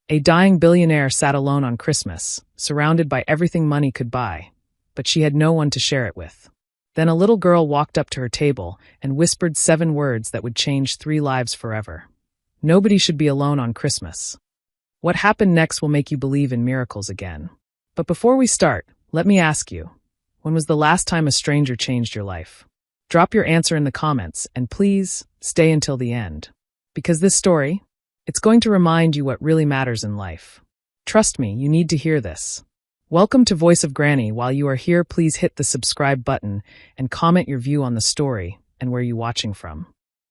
A dying billionaire sat alone on Christmas, surrounded by everything money could buy, but she had no one to share it with. Then a little girl walked up to her table and whispered 7 words that would change 3 lives forever. Nobody should be alone on Christmas. What happened next will make you believe in miracles again. But before we start, let me ask you, when was the last time a stranger changed your life? Drop your answer in the comments, and please, stay until the end. Because this story, it's going to remind you what really matters in life. Trust me, you need to hear this. Welcome to Voice of Granny. While you are here, please hit the subscribe button and comment your view on the story and where you're watching from.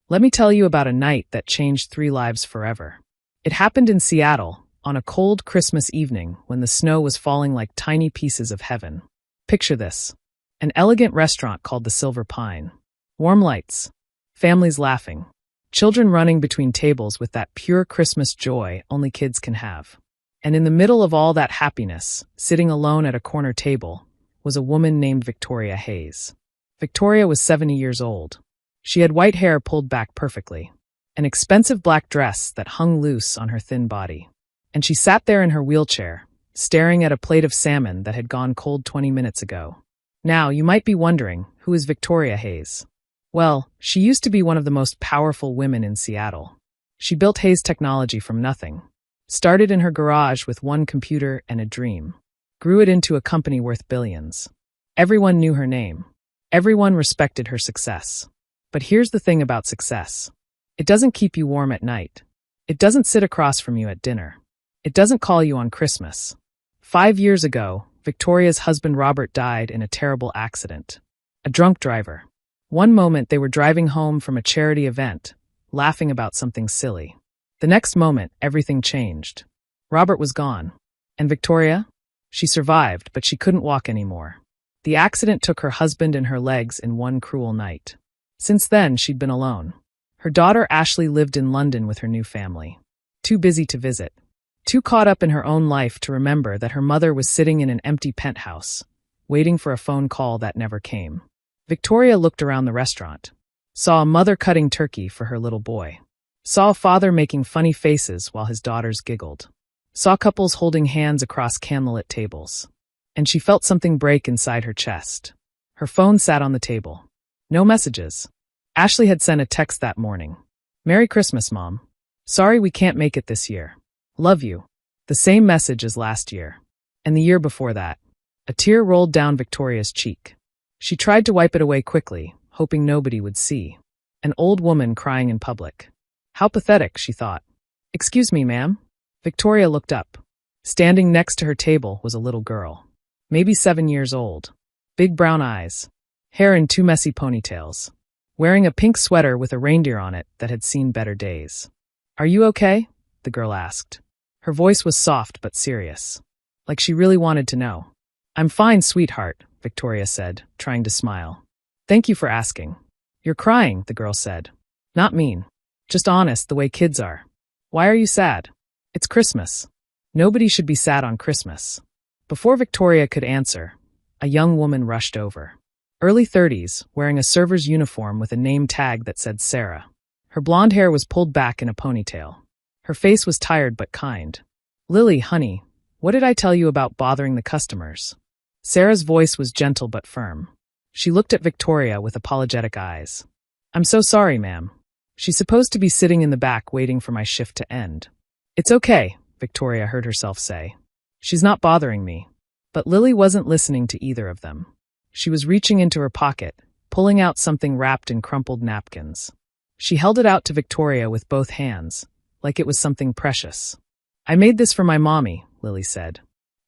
Let me tell you about a night that changed 3 lives forever. It happened in Seattle, on a cold Christmas evening when the snow was falling like tiny pieces of heaven. Picture this. An elegant restaurant called the Silver Pine. Warm lights. Families laughing. Children running between tables with that pure Christmas joy only kids can have. And in the middle of all that happiness, sitting alone at a corner table, was a woman named Victoria Hayes. Victoria was 70 years old. She had white hair pulled back perfectly, an expensive black dress that hung loose on her thin body. And she sat there in her wheelchair, staring at a plate of salmon that had gone cold 20 minutes ago. Now, you might be wondering, who is Victoria Hayes? Well, she used to be one of the most powerful women in Seattle. She built Hayes Technology from nothing. Started in her garage with 1 computer and a dream. Grew it into a company worth billions. Everyone knew her name. Everyone respected her success. But here's the thing about success. It doesn't keep you warm at night. It doesn't sit across from you at dinner. It doesn't call you on Christmas. 5 years ago, Victoria's husband Robert died in a terrible accident. A drunk driver. One moment they were driving home from a charity event, laughing about something silly. The next moment, everything changed. Robert was gone. And Victoria? She survived, but she couldn't walk anymore. The accident took her husband and her legs in one cruel night. Since then, she'd been alone. Her daughter Ashley lived in London with her new family. Too busy to visit. Too caught up in her own life to remember that her mother was sitting in an empty penthouse, waiting for a phone call that never came. Victoria looked around the restaurant. Saw a mother cutting turkey for her little boy. Saw a father making funny faces while his daughters giggled. Saw couples holding hands across candlelit tables. And she felt something break inside her chest. Her phone sat on the table. No messages. Ashley had sent a text that morning. "Merry Christmas, Mom. Sorry we can't make it this year. Love you." The same message as last year. And the year before that. A tear rolled down Victoria's cheek. She tried to wipe it away quickly, hoping nobody would see. An old woman crying in public. How pathetic, she thought. "Excuse me, ma'am?" Victoria looked up. Standing next to her table was a little girl. Maybe 7 years old. Big brown eyes. Hair in 2 messy ponytails. Wearing a pink sweater with a reindeer on it that had seen better days. "Are you okay?" the girl asked. Her voice was soft but serious. Like she really wanted to know. "I'm fine, sweetheart," Victoria said, trying to smile. "Thank you for asking." "You're crying," the girl said. "Not mean. Just honest, the way kids are. Why are you sad?" "It's Christmas." Nobody should be sad on Christmas. Before Victoria could answer, a young woman rushed over. Early 30s, wearing a server's uniform with a name tag that said Sarah. Her blonde hair was pulled back in a ponytail. Her face was tired but kind. "Lily, honey, what did I tell you about bothering the customers?" Sarah's voice was gentle but firm. She looked at Victoria with apologetic eyes. "I'm so sorry, ma'am. She's supposed to be sitting in the back waiting for my shift to end." "It's okay," Victoria heard herself say. "She's not bothering me." But Lily wasn't listening to either of them. She was reaching into her pocket, pulling out something wrapped in crumpled napkins. She held it out to Victoria with both hands, like it was something precious. "I made this for my mommy," Lily said.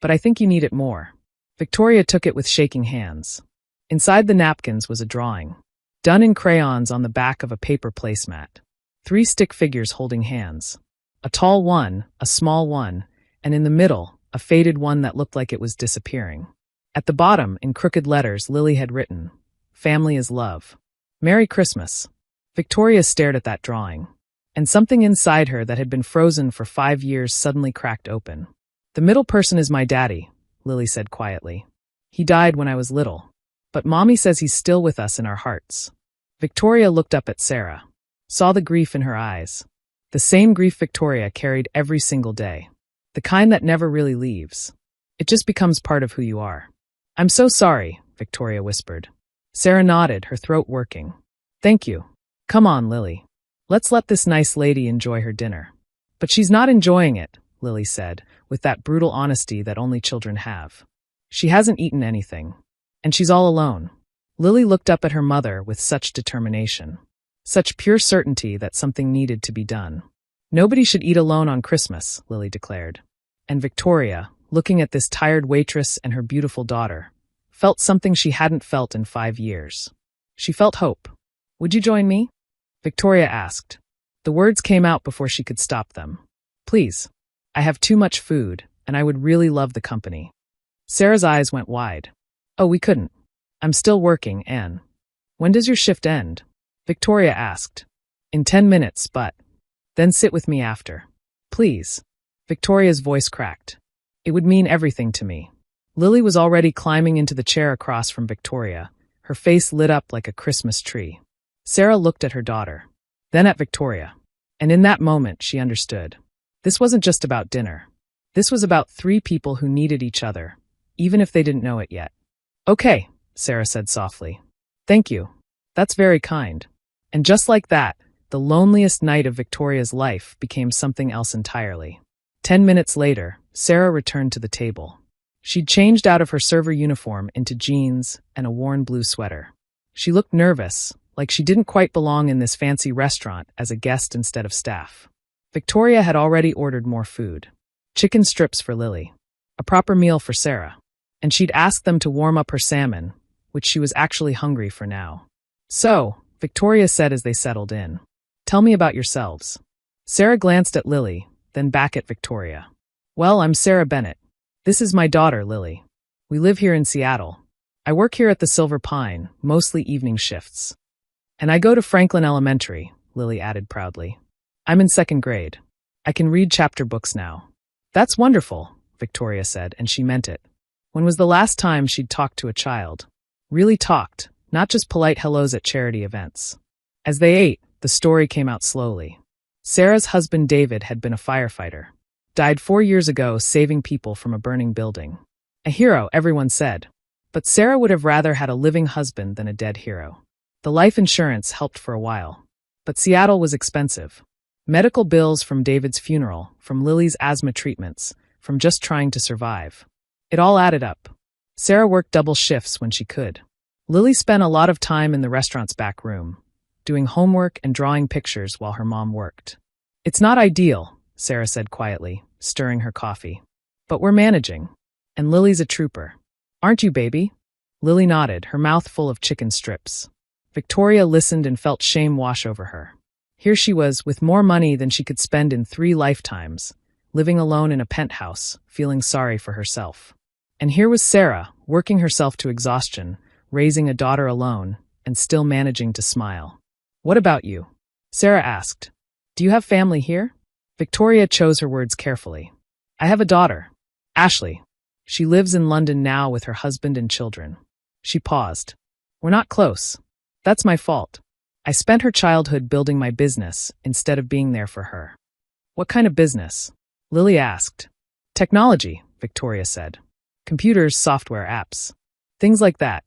"But I think you need it more." Victoria took it with shaking hands. Inside the napkins was a drawing. Done in crayons on the back of a paper placemat. 3 stick figures holding hands. A tall one, a small one, and in the middle, a faded one that looked like it was disappearing. At the bottom, in crooked letters, Lily had written, "Family is love. Merry Christmas." Victoria stared at that drawing, and something inside her that had been frozen for 5 years suddenly cracked open. "The middle person is my daddy," Lily said quietly. "He died when I was little. But Mommy says he's still with us in our hearts." Victoria looked up at Sarah. Saw the grief in her eyes. The same grief Victoria carried every single day. The kind that never really leaves. It just becomes part of who you are. I'm so sorry, Victoria whispered. Sarah nodded, her throat working. Thank you. Come on, Lily. Let's let this nice lady enjoy her dinner. But she's not enjoying it, Lily said, with that brutal honesty that only children have. She hasn't eaten anything. And she's all alone. Lily looked up at her mother with such determination. Such pure certainty that something needed to be done. Nobody should eat alone on Christmas, Lily declared. And Victoria, looking at this tired waitress and her beautiful daughter, felt something she hadn't felt in 5 years. She felt hope. Would you join me? Victoria asked. The words came out before she could stop them. Please. I have too much food, and I would really love the company. Sarah's eyes went wide. Oh, we couldn't. I'm still working, Anne. When does your shift end? Victoria asked. In 10 minutes, but... Then sit with me after. Please. Victoria's voice cracked. It would mean everything to me. Lily was already climbing into the chair across from Victoria, her face lit up like a Christmas tree. Sarah looked at her daughter, then at Victoria. And in that moment, she understood. This wasn't just about dinner. This was about 3 people who needed each other, even if they didn't know it yet. Okay, Sarah said softly. Thank you. That's very kind. And just like that, the loneliest night of Victoria's life became something else entirely. 10 minutes later, Sarah returned to the table. She'd changed out of her server uniform into jeans and a worn blue sweater. She looked nervous, like she didn't quite belong in this fancy restaurant as a guest instead of staff. Victoria had already ordered more food. Chicken strips for Lily. A proper meal for Sarah. And she'd asked them to warm up her salmon, which she was actually hungry for now. So, Victoria said as they settled in. Tell me about yourselves. Sarah glanced at Lily, then back at Victoria. Well, I'm Sarah Bennett. This is my daughter, Lily. We live here in Seattle. I work here at the Silver Pine, mostly evening shifts. And I go to Franklin Elementary, Lily added proudly. I'm in 2nd grade. I can read chapter books now. That's wonderful, Victoria said, and she meant it. When was the last time she'd talked to a child? Really talked, not just polite hellos at charity events. As they ate, the story came out slowly. Sarah's husband David had been a firefighter. Died 4 years ago saving people from a burning building. A hero, everyone said. But Sarah would have rather had a living husband than a dead hero. The life insurance helped for a while. But Seattle was expensive. Medical bills from David's funeral, from Lily's asthma treatments, from just trying to survive. It all added up. Sarah worked double shifts when she could. Lily spent a lot of time in the restaurant's back room, doing homework and drawing pictures while her mom worked. It's not ideal, Sarah said quietly, stirring her coffee. But we're managing. And Lily's a trooper. Aren't you, baby? Lily nodded, her mouth full of chicken strips. Victoria listened and felt shame wash over her. Here she was, with more money than she could spend in 3 lifetimes, living alone in a penthouse, feeling sorry for herself. And here was Sarah, working herself to exhaustion, raising a daughter alone, and still managing to smile. What about you? Sarah asked. Do you have family here? Victoria chose her words carefully. I have a daughter, Ashley. She lives in London now with her husband and children. She paused. We're not close. That's my fault. I spent her childhood building my business instead of being there for her. What kind of business? Lily asked. Technology, Victoria said. Computers, software, apps. Things like that.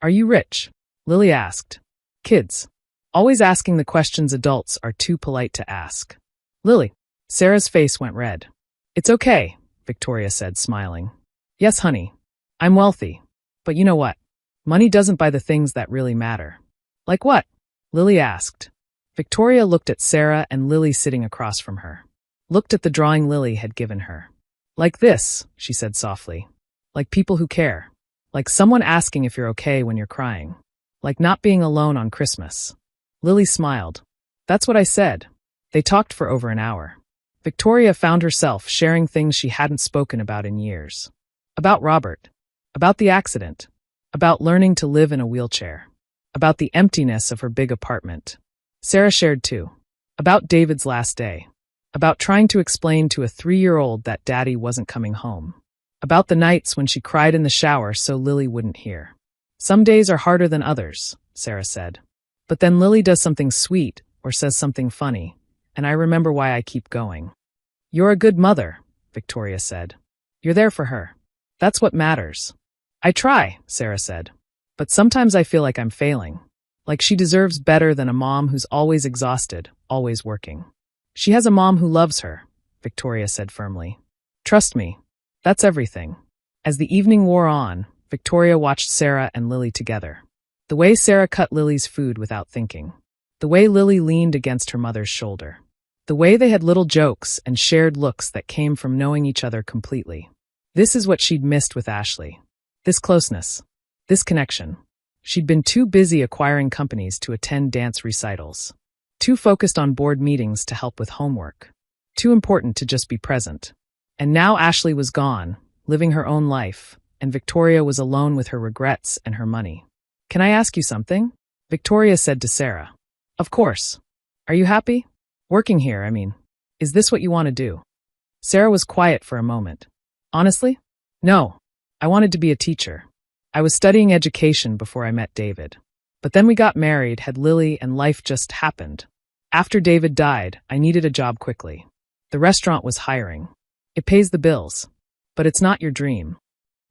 Are you rich? Lily asked. Kids. Always asking the questions adults are too polite to ask. Lily. Sarah's face went red. It's okay, Victoria said, smiling. Yes, honey. I'm wealthy. But you know what? Money doesn't buy the things that really matter. Like what? Lily asked. Victoria looked at Sarah and Lily sitting across from her. Looked at the drawing Lily had given her. Like this, she said softly. Like people who care. Like someone asking if you're okay when you're crying. Like not being alone on Christmas. Lily smiled. That's what I said. They talked for over an hour. Victoria found herself sharing things she hadn't spoken about in years. About Robert. About the accident. About learning to live in a wheelchair. About the emptiness of her big apartment. Sarah shared too. About David's last day. About trying to explain to a 3-year-old that Daddy wasn't coming home. About the nights when she cried in the shower so Lily wouldn't hear. Some days are harder than others, Sarah said. But then Lily does something sweet or says something funny, and I remember why I keep going. You're a good mother, Victoria said. You're there for her. That's what matters. I try, Sarah said. But sometimes I feel like I'm failing. Like she deserves better than a mom who's always exhausted, always working. She has a mom who loves her, Victoria said firmly. Trust me, that's everything. As the evening wore on, Victoria watched Sarah and Lily together. The way Sarah cut Lily's food without thinking. The way Lily leaned against her mother's shoulder. The way they had little jokes and shared looks that came from knowing each other completely. This is what she'd missed with Ashley. This closeness. This connection. She'd been too busy acquiring companies to attend dance recitals. Too focused on board meetings to help with homework. Too important to just be present. And now Ashley was gone, living her own life, and Victoria was alone with her regrets and her money. Can I ask you something? Victoria said to Sarah. Of course. Are you happy? Working here, I mean. Is this what you want to do? Sarah was quiet for a moment. Honestly? No. I wanted to be a teacher. I was studying education before I met David. But then we got married, had Lily, and life just happened. After David died, I needed a job quickly. The restaurant was hiring. It pays the bills. But it's not your dream.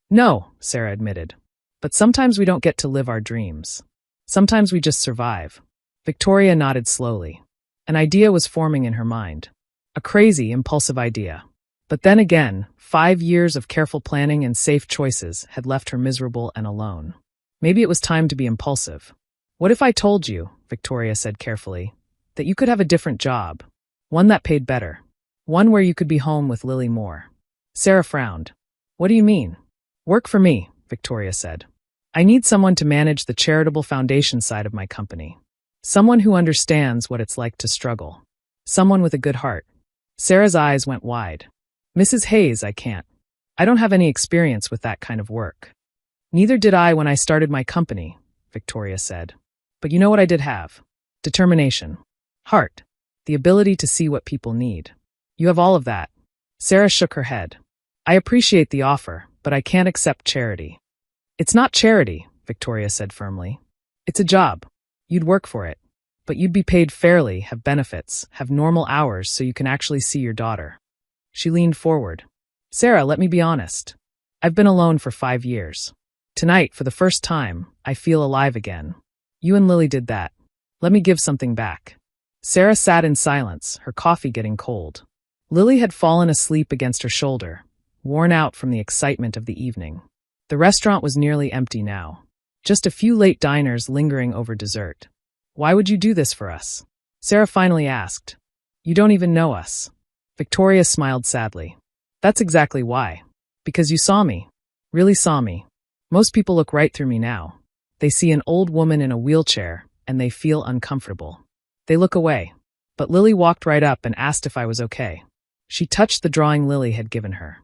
No, Sarah admitted. But sometimes we don't get to live our dreams. Sometimes we just survive. Victoria nodded slowly. An idea was forming in her mind. A crazy, impulsive idea. But then again, 5 years of careful planning and safe choices had left her miserable and alone. Maybe it was time to be impulsive. What if I told you, Victoria said carefully, that you could have a different job, one that paid better, one where you could be home with Lily more? Sarah frowned. What do you mean? Work for me, Victoria said. I need someone to manage the charitable foundation side of my company. Someone who understands what it's like to struggle. Someone with a good heart. Sarah's eyes went wide. Mrs. Hayes, I can't. I don't have any experience with that kind of work. Neither did I when I started my company, Victoria said. But you know what I did have? Determination. Heart. The ability to see what people need. You have all of that. Sarah shook her head. I appreciate the offer, but I can't accept charity. It's not charity, Victoria said firmly. It's a job. You'd work for it. But you'd be paid fairly, have benefits, have normal hours so you can actually see your daughter. She leaned forward. Sarah, let me be honest. I've been alone for 5 years. Tonight, for the first time, I feel alive again. You and Lily did that. Let me give something back. Sarah sat in silence, her coffee getting cold. Lily had fallen asleep against her shoulder, worn out from the excitement of the evening. The restaurant was nearly empty now. Just a few late diners lingering over dessert. Why would you do this for us? Sarah finally asked. You don't even know us. Victoria smiled sadly. That's exactly why. Because you saw me. Really saw me. Most people look right through me now. They see an old woman in a wheelchair, and they feel uncomfortable. They look away. But Lily walked right up and asked if I was okay. She touched the drawing Lily had given her.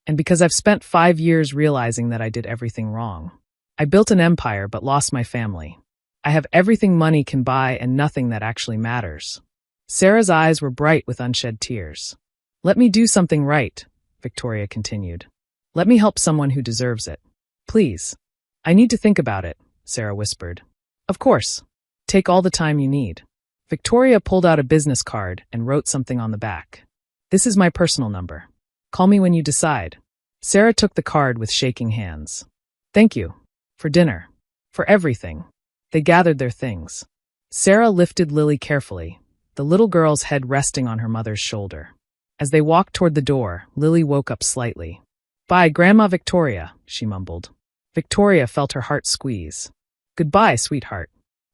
And because I've spent 5 years realizing that I did everything wrong. I built an empire but lost my family. I have everything money can buy and nothing that actually matters. Sarah's eyes were bright with unshed tears. Let me do something right, Victoria continued. Let me help someone who deserves it. Please. I need to think about it, Sarah whispered. Of course. Take all the time you need. Victoria pulled out a business card and wrote something on the back. This is my personal number. Call me when you decide. Sarah took the card with shaking hands. Thank you. For dinner. For everything. They gathered their things. Sarah lifted Lily carefully, the little girl's head resting on her mother's shoulder. As they walked toward the door, Lily woke up slightly. Bye, Grandma Victoria, she mumbled. Victoria felt her heart squeeze. Goodbye, sweetheart.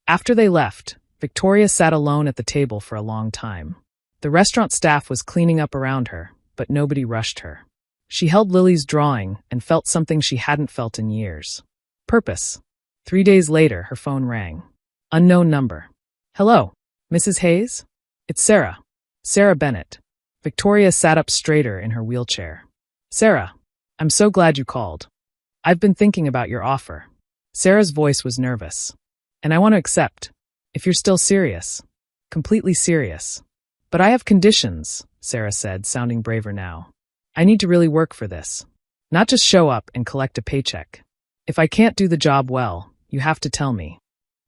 After they left, Victoria sat alone at the table for a long time. The restaurant staff was cleaning up around her, but nobody rushed her. She held Lily's drawing and felt something she hadn't felt in years. Purpose. 3 days later, her phone rang. Unknown number. Hello, Mrs. Hayes? It's Sarah. Sarah Bennett. Victoria sat up straighter in her wheelchair. Sarah, I'm so glad you called. I've been thinking about your offer. Sarah's voice was nervous. And I want to accept. If you're still serious. Completely serious. But I have conditions, Sarah said, sounding braver now. I need to really work for this. Not just show up and collect a paycheck. If I can't do the job well, you have to tell me.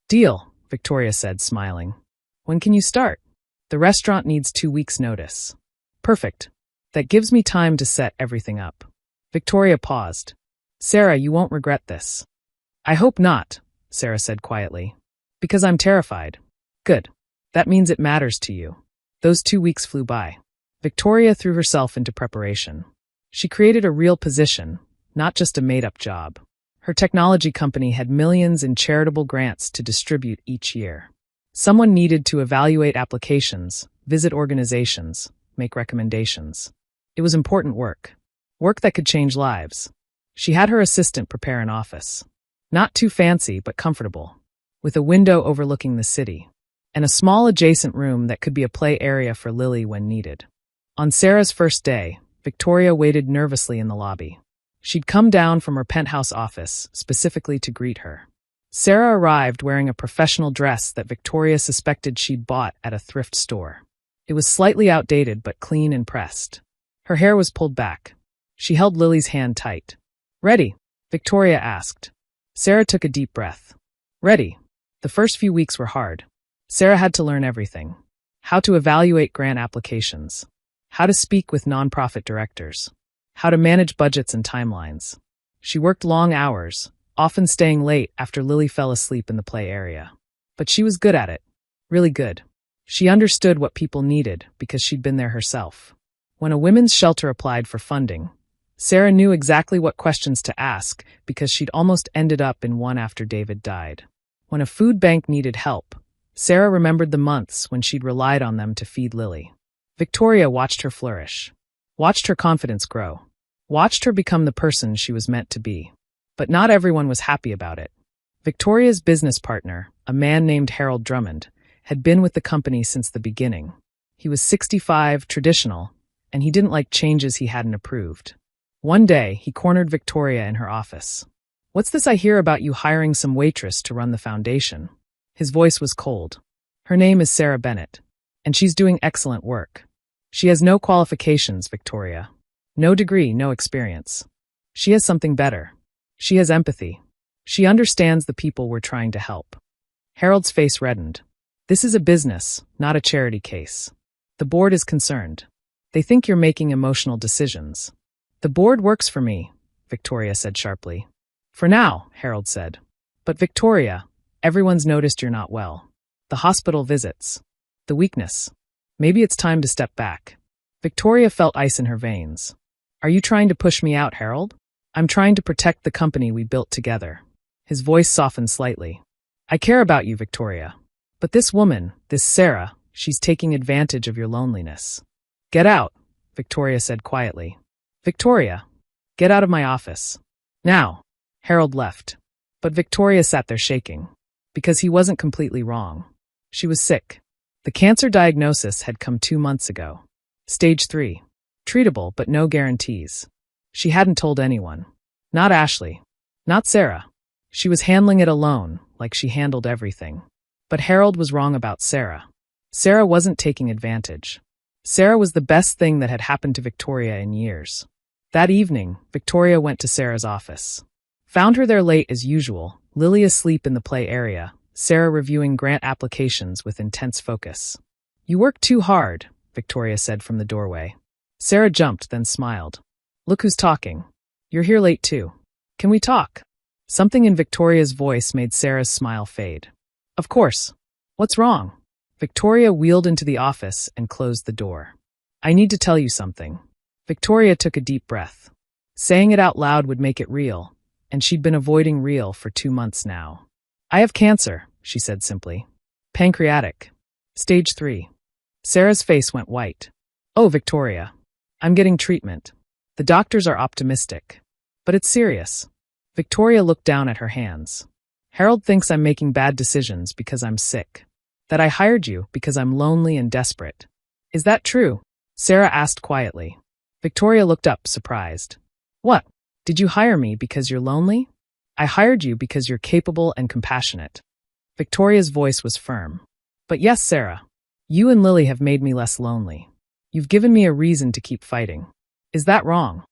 Deal, Victoria said, smiling. When can you start? The restaurant needs 2 weeks' notice. Perfect. That gives me time to set everything up. Victoria paused. Sarah, you won't regret this. I hope not, Sarah said quietly. Because I'm terrified. Good. That means it matters to you. Those 2 weeks flew by. Victoria threw herself into preparation. She created a real position, not just a made-up job. Her technology company had millions in charitable grants to distribute each year. Someone needed to evaluate applications, visit organizations, make recommendations. It was important work. Work that could change lives. She had her assistant prepare an office. Not too fancy, but comfortable. With a window overlooking the city. And a small adjacent room that could be a play area for Lily when needed. On Sarah's first day, Victoria waited nervously in the lobby. She'd come down from her penthouse office specifically to greet her. Sarah arrived wearing a professional dress that Victoria suspected she'd bought at a thrift store. It was slightly outdated but clean and pressed. Her hair was pulled back. She held Lily's hand tight. Ready? Victoria asked. Sarah took a deep breath. Ready. The first few weeks were hard. Sarah had to learn everything. How to evaluate grant applications. How to speak with nonprofit directors. How to manage budgets and timelines. She worked long hours, often staying late after Lily fell asleep in the play area. But she was good at it. Really good. She understood what people needed because she'd been there herself. When a women's shelter applied for funding, Sarah knew exactly what questions to ask because she'd almost ended up in one after David died. When a food bank needed help, Sarah remembered the months when she'd relied on them to feed Lily. Victoria watched her flourish. Watched her confidence grow. Watched her become the person she was meant to be. But not everyone was happy about it. Victoria's business partner, a man named Harold Drummond, had been with the company since the beginning. He was 65, traditional, and he didn't like changes he hadn't approved. One day, he cornered Victoria in her office. What's this I hear about you hiring some waitress to run the foundation? His voice was cold. Her name is Sarah Bennett, and she's doing excellent work. She has no qualifications, Victoria. No degree, no experience. She has something better. She has empathy. She understands the people we're trying to help. Harold's face reddened. This is a business, not a charity case. The board is concerned. They think you're making emotional decisions. The board works for me, Victoria said sharply. For now, Harold said. But Victoria, everyone's noticed you're not well. The hospital visits. The weakness. Maybe it's time to step back. Victoria felt ice in her veins. Are you trying to push me out, Harold? I'm trying to protect the company we built together. His voice softened slightly. I care about you, Victoria. But this woman, this Sarah, she's taking advantage of your loneliness. Get out, Victoria said quietly. Victoria, get out of my office. Now. Harold left. But Victoria sat there shaking. Because he wasn't completely wrong. She was sick. The cancer diagnosis had come 2 months ago. Stage 3. Treatable, but no guarantees. She hadn't told anyone. Not Ashley. Not Sarah. She was handling it alone, like she handled everything. But Harold was wrong about Sarah. Sarah wasn't taking advantage. Sarah was the best thing that had happened to Victoria in years. That evening, Victoria went to Sarah's office. Found her there late as usual, Lily asleep in the play area, Sarah reviewing grant applications with intense focus. You work too hard, Victoria said from the doorway. Sarah jumped, then smiled. Look who's talking. You're here late too. Can we talk? Something in Victoria's voice made Sarah's smile fade. Of course. What's wrong? Victoria wheeled into the office and closed the door. I need to tell you something. Victoria took a deep breath. Saying it out loud would make it real, and she'd been avoiding real for 2 months now. I have cancer, she said simply. Pancreatic. Stage 3. Sarah's face went white. Oh, Victoria. I'm getting treatment. The doctors are optimistic. But it's serious. Victoria looked down at her hands. Harold thinks I'm making bad decisions because I'm sick. That I hired you because I'm lonely and desperate. Is that true? Sarah asked quietly. Victoria looked up, surprised. What? Did you hire me because you're lonely? I hired you because you're capable and compassionate. Victoria's voice was firm. But yes, Sarah. You and Lily have made me less lonely. You've given me a reason to keep fighting. Is that wrong?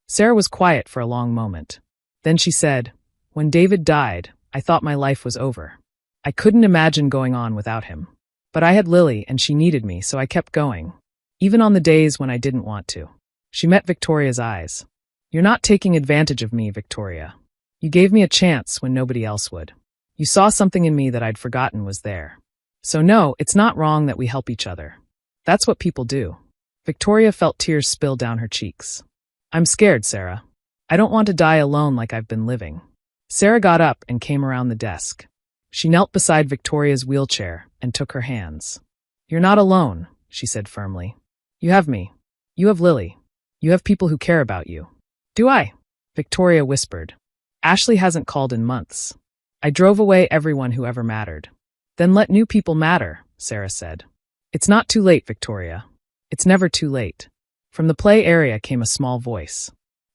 Sarah was quiet for a long moment. Then she said, When David died, I thought my life was over. I couldn't imagine going on without him. But I had Lily and she needed me, so I kept going. Even on the days when I didn't want to. She met Victoria's eyes. You're not taking advantage of me, Victoria. You gave me a chance when nobody else would. You saw something in me that I'd forgotten was there. So no, it's not wrong that we help each other. That's what people do. Victoria felt tears spill down her cheeks. I'm scared, Sarah. I don't want to die alone like I've been living. Sarah got up and came around the desk. She knelt beside Victoria's wheelchair and took her hands. You're not alone, she said firmly. You have me. You have Lily. You have people who care about you. Do I? Victoria whispered. Ashley hasn't called in months. I drove away everyone who ever mattered. Then let new people matter, Sarah said. It's not too late, Victoria. It's never too late. From the play area came a small voice.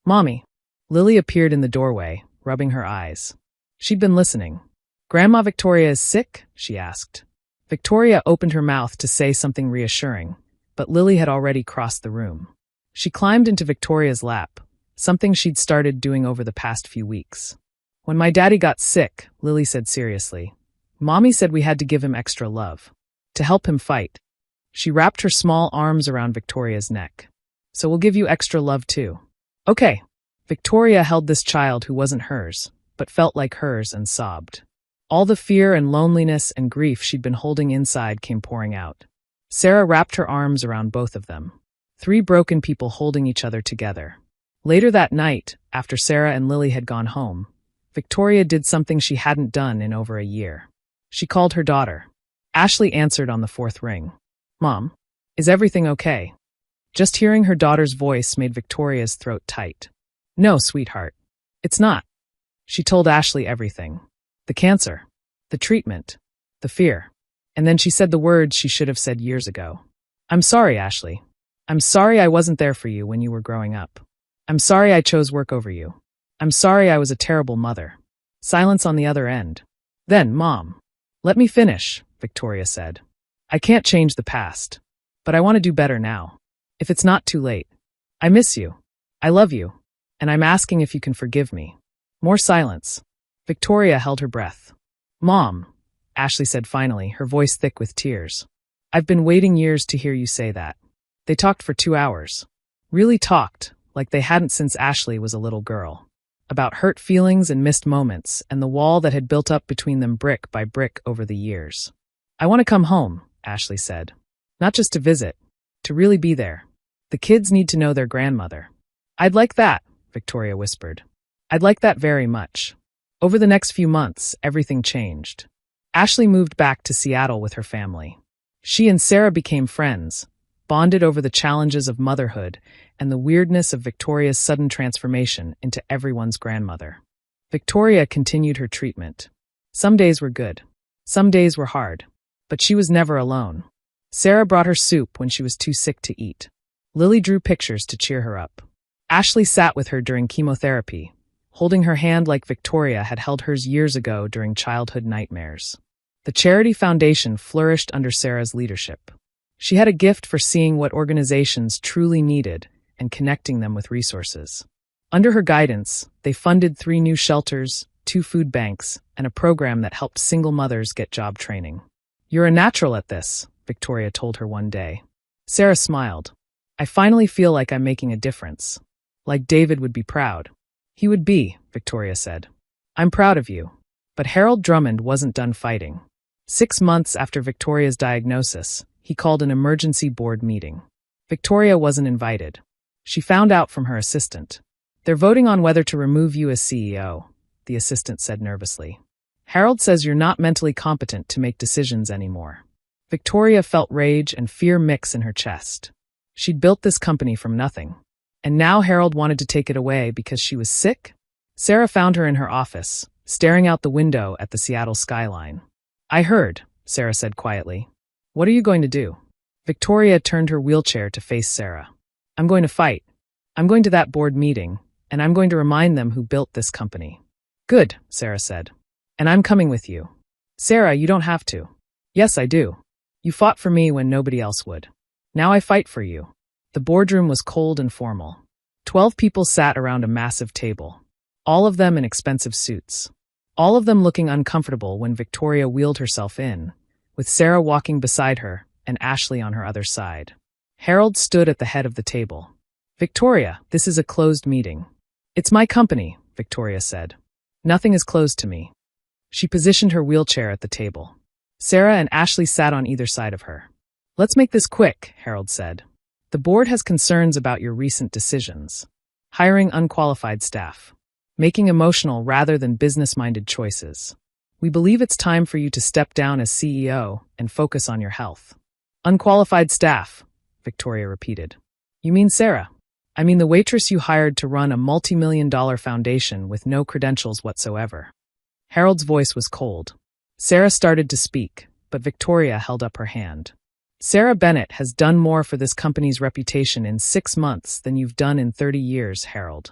Mommy. Lily appeared in the doorway, rubbing her eyes. She'd been listening. Grandma Victoria is sick? She asked. Victoria opened her mouth to say something reassuring, but Lily had already crossed the room. She climbed into Victoria's lap, something she'd started doing over the past few weeks. When my daddy got sick, Lily said seriously, Mommy said we had to give him extra love. To help him fight. She wrapped her small arms around Victoria's neck. So we'll give you extra love too. Okay. Victoria held this child who wasn't hers, but felt like hers and sobbed. All the fear and loneliness and grief she'd been holding inside came pouring out. Sarah wrapped her arms around both of them. 3 broken people holding each other together. Later that night, after Sarah and Lily had gone home, Victoria did something she hadn't done in over a year. She called her daughter. Ashley answered on the 4th ring. Mom, is everything okay? Just hearing her daughter's voice made Victoria's throat tight. No, sweetheart. It's not. She told Ashley everything. The cancer. The treatment. The fear. And then she said the words she should have said years ago. I'm sorry, Ashley. I'm sorry I wasn't there for you when you were growing up. I'm sorry I chose work over you. I'm sorry I was a terrible mother. Silence on the other end. Then, Mom. Let me finish, Victoria said. I can't change the past. But I want to do better now. If it's not too late. I miss you. I love you. And I'm asking if you can forgive me. More silence. Victoria held her breath. Mom, Ashley said finally, her voice thick with tears. I've been waiting years to hear you say that. They talked for 2 hours. Really talked, like they hadn't since Ashley was a little girl. About hurt feelings and missed moments, and the wall that had built up between them brick by brick over the years. I want to come home, Ashley said. Not just to visit, to really be there. The kids need to know their grandmother. I'd like that, Victoria whispered. I'd like that very much. Over the next few months, everything changed. Ashley moved back to Seattle with her family. She and Sarah became friends, bonded over the challenges of motherhood and the weirdness of Victoria's sudden transformation into everyone's grandmother. Victoria continued her treatment. Some days were good. Some days were hard. But she was never alone. Sarah brought her soup when she was too sick to eat. Lily drew pictures to cheer her up. Ashley sat with her during chemotherapy, holding her hand like Victoria had held hers years ago during childhood nightmares. The charity foundation flourished under Sarah's leadership. She had a gift for seeing what organizations truly needed and connecting them with resources. Under her guidance, they funded 3 new shelters, 2 food banks, and a program that helped single mothers get job training. You're a natural at this, Victoria told her one day. Sarah smiled. I finally feel like I'm making a difference. Like David would be proud. He would be, Victoria said. I'm proud of you. But Harold Drummond wasn't done fighting. 6 months after Victoria's diagnosis, he called an emergency board meeting. Victoria wasn't invited. She found out from her assistant. They're voting on whether to remove you as CEO, the assistant said nervously. Harold says you're not mentally competent to make decisions anymore. Victoria felt rage and fear mix in her chest. She'd built this company from nothing. And now Harold wanted to take it away because she was sick? Sarah found her in her office, staring out the window at the Seattle skyline. I heard, Sarah said quietly. What are you going to do? Victoria turned her wheelchair to face Sarah. I'm going to fight. I'm going to that board meeting, and I'm going to remind them who built this company. Good, Sarah said. And I'm coming with you. Sarah, you don't have to. Yes, I do. You fought for me when nobody else would. Now I fight for you. The boardroom was cold and formal. 12 people sat around a massive table. All of them in expensive suits. All of them looking uncomfortable when Victoria wheeled herself in, with Sarah walking beside her and Ashley on her other side. Harold stood at the head of the table. Victoria, this is a closed meeting. It's my company, Victoria said. Nothing is closed to me. She positioned her wheelchair at the table. Sarah and Ashley sat on either side of her. Let's make this quick, Harold said. The board has concerns about your recent decisions. Hiring unqualified staff. Making emotional rather than business-minded choices. We believe it's time for you to step down as CEO and focus on your health. Unqualified staff, Victoria repeated. You mean Sarah? I mean the waitress you hired to run a multi-million-dollar foundation with no credentials whatsoever. Harold's voice was cold. Sarah started to speak, but Victoria held up her hand. Sarah Bennett has done more for this company's reputation in 6 months than you've done in 30 years, Harold.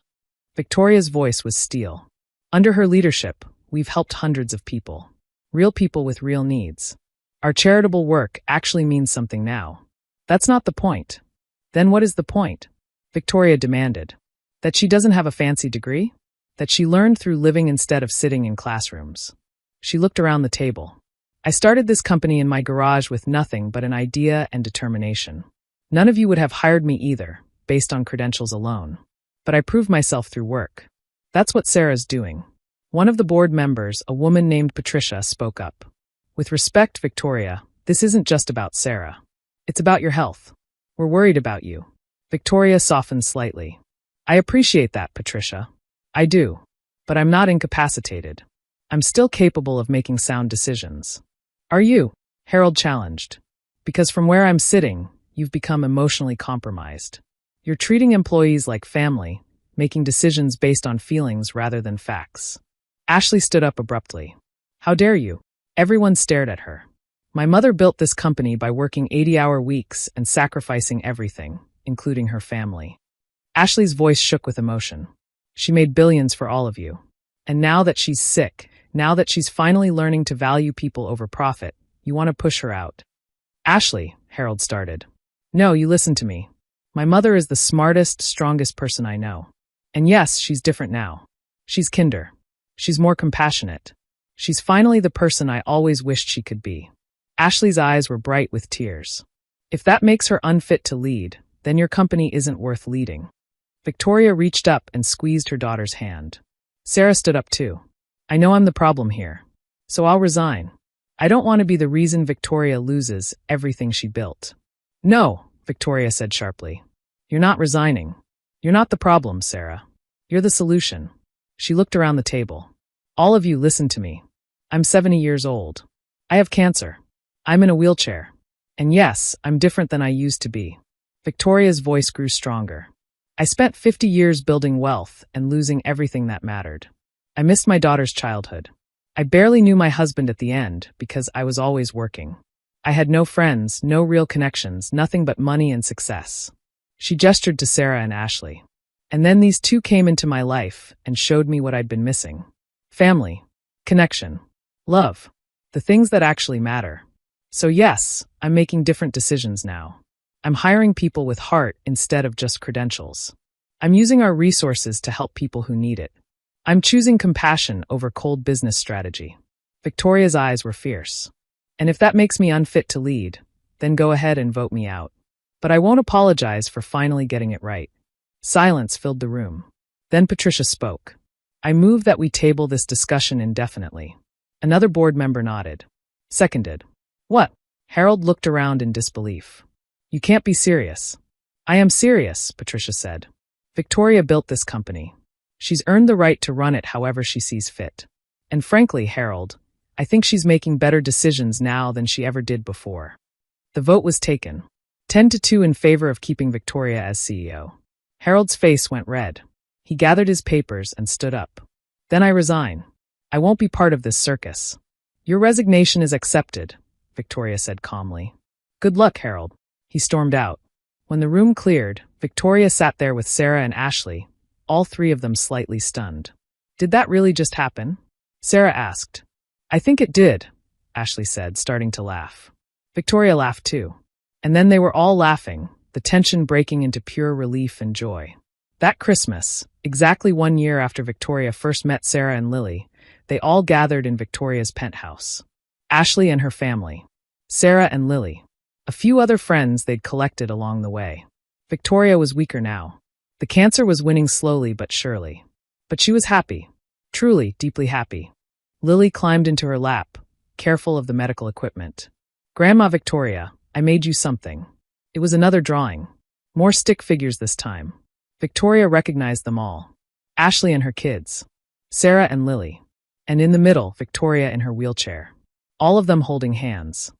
Victoria's voice was steel. Under her leadership, we've helped hundreds of people. Real people with real needs. Our charitable work actually means something now. That's not the point. Then what is the point? Victoria demanded. That she doesn't have a fancy degree? That she learned through living instead of sitting in classrooms. She looked around the table. I started this company in my garage with nothing but an idea and determination. None of you would have hired me either, based on credentials alone. But I proved myself through work. That's what Sarah's doing. One of the board members, a woman named Patricia, spoke up. With respect, Victoria, this isn't just about Sarah. It's about your health. We're worried about you. Victoria softened slightly. I appreciate that, Patricia. I do. But I'm not incapacitated. I'm still capable of making sound decisions. Are you? Harold challenged. Because from where I'm sitting, you've become emotionally compromised. You're treating employees like family, making decisions based on feelings rather than facts. Ashley stood up abruptly. How dare you? Everyone stared at her. My mother built this company by working 80-hour weeks and sacrificing everything, including her family. Ashley's voice shook with emotion. She made billions for all of you. And now that she's sick, now that she's finally learning to value people over profit, you want to push her out. Ashley, Harold started. No, you listen to me. My mother is the smartest, strongest person I know. And yes, she's different now. She's kinder. She's more compassionate. She's finally the person I always wished she could be. Ashley's eyes were bright with tears. If that makes her unfit to lead, then your company isn't worth leading. Victoria reached up and squeezed her daughter's hand. Sarah stood up too. I know I'm the problem here. So I'll resign. I don't want to be the reason Victoria loses everything she built. No, Victoria said sharply. You're not resigning. You're not the problem, Sarah. You're the solution. She looked around the table. All of you listen to me. I'm 70 years old. I have cancer. I'm in a wheelchair. And yes, I'm different than I used to be. Victoria's voice grew stronger. I spent 50 years building wealth and losing everything that mattered. I missed my daughter's childhood. I barely knew my husband at the end because I was always working. I had no friends, no real connections, nothing but money and success. She gestured to Sarah and Ashley. And then these two came into my life and showed me what I'd been missing. Family, connection, love, the things that actually matter. So yes, I'm making different decisions now. I'm hiring people with heart instead of just credentials. I'm using our resources to help people who need it. I'm choosing compassion over cold business strategy. Victoria's eyes were fierce. And if that makes me unfit to lead, then go ahead and vote me out. But I won't apologize for finally getting it right. Silence filled the room. Then Patricia spoke. I move that we table this discussion indefinitely. Another board member nodded. Seconded. What? Harold looked around in disbelief. You can't be serious. I am serious, Patricia said. Victoria built this company. She's earned the right to run it however she sees fit. And frankly, Harold, I think she's making better decisions now than she ever did before. The vote was taken. 10-2 in favor of keeping Victoria as CEO. Harold's face went red. He gathered his papers and stood up. Then I resign. I won't be part of this circus. Your resignation is accepted, Victoria said calmly. Good luck, Harold. He stormed out. When the room cleared, Victoria sat there with Sarah and Ashley, all three of them slightly stunned. Did that really just happen? Sarah asked. I think it did, Ashley said, starting to laugh. Victoria laughed too. And then they were all laughing, the tension breaking into pure relief and joy. That Christmas, exactly 1 year after Victoria first met Sarah and Lily, they all gathered in Victoria's penthouse. Ashley and her family. Sarah and Lily. A few other friends they'd collected along the way. Victoria was weaker now. The cancer was winning slowly but surely. But she was happy. Truly, deeply happy. Lily climbed into her lap, careful of the medical equipment. Grandma Victoria, I made you something. It was another drawing. More stick figures this time. Victoria recognized them all. Ashley and her kids. Sarah and Lily. And in the middle, Victoria in her wheelchair. All of them holding hands.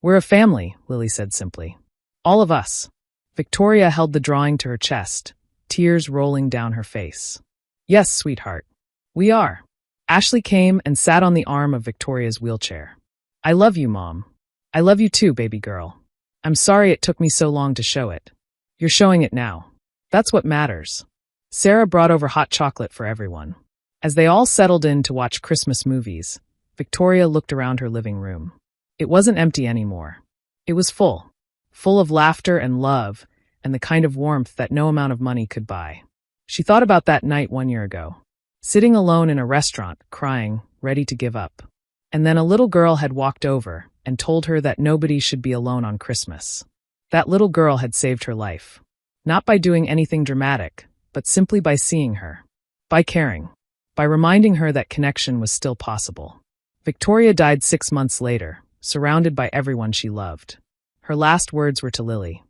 We're a family, Lily said simply. All of us. Victoria held the drawing to her chest, tears rolling down her face. Yes, sweetheart. We are. Ashley came and sat on the arm of Victoria's wheelchair. I love you, Mom. I love you too, baby girl. I'm sorry it took me so long to show it. You're showing it now. That's what matters. Sarah brought over hot chocolate for everyone. As they all settled in to watch Christmas movies, Victoria looked around her living room. It wasn't empty anymore. It was full. Full of laughter and love, and the kind of warmth that no amount of money could buy. She thought about that night 1 year ago, sitting alone in a restaurant, crying, ready to give up. And then a little girl had walked over and told her that nobody should be alone on Christmas. That little girl had saved her life. Not by doing anything dramatic, but simply by seeing her. By caring. By reminding her that connection was still possible. Victoria died 6 months later, surrounded by everyone she loved. Her last words were to Lily.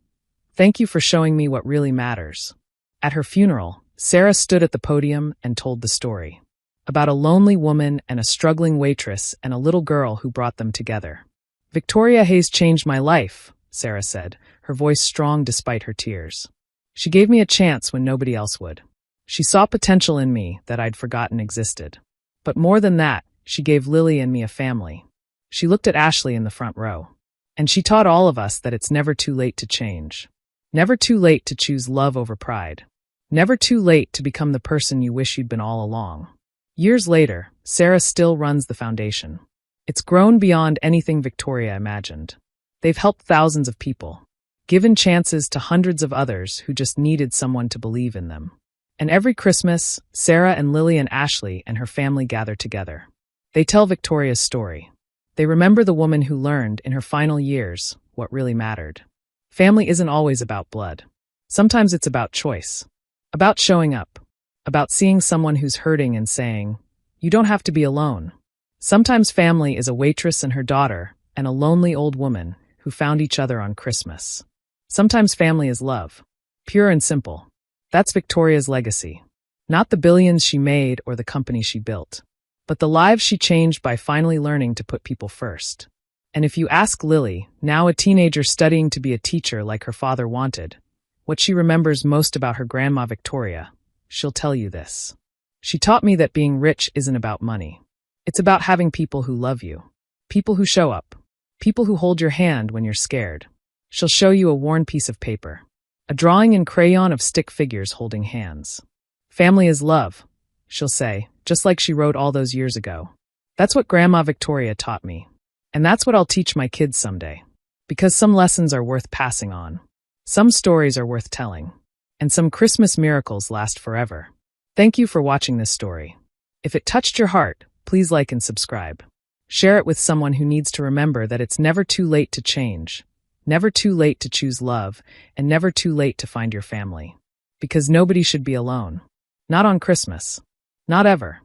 Thank you for showing me what really matters. At her funeral, Sarah stood at the podium and told the story. About a lonely woman and a struggling waitress and a little girl who brought them together. Victoria Hayes changed my life, Sarah said, her voice strong despite her tears. She gave me a chance when nobody else would. She saw potential in me that I'd forgotten existed. But more than that, she gave Lily and me a family. She looked at Ashley in the front row. And she taught all of us that it's never too late to change. Never too late to choose love over pride. Never too late to become the person you wish you'd been all along. Years later, Sarah still runs the foundation. It's grown beyond anything Victoria imagined. They've helped thousands of people, given chances to hundreds of others who just needed someone to believe in them. And every Christmas, Sarah and Lily and Ashley and her family gather together. They tell Victoria's story. They remember the woman who learned, in her final years, what really mattered. Family isn't always about blood. Sometimes it's about choice. About showing up. About seeing someone who's hurting and saying, you don't have to be alone. Sometimes family is a waitress and her daughter, and a lonely old woman who found each other on Christmas. Sometimes family is love. Pure and simple. That's Victoria's legacy. Not the billions she made or the company she built, but the lives she changed by finally learning to put people first. And if you ask Lily, now a teenager studying to be a teacher like her father wanted, what she remembers most about her grandma Victoria, she'll tell you this. She taught me that being rich isn't about money. It's about having people who love you. People who show up. People who hold your hand when you're scared. She'll show you a worn piece of paper. A drawing in crayon of stick figures holding hands. Family is love, she'll say, just like she wrote all those years ago. That's what Grandma Victoria taught me. And that's what I'll teach my kids someday. Because some lessons are worth passing on. Some stories are worth telling. And some Christmas miracles last forever. Thank you for watching this story. If it touched your heart, please like and subscribe. Share it with someone who needs to remember that it's never too late to change. Never too late to choose love, and never too late to find your family. Because nobody should be alone. Not on Christmas. Not ever.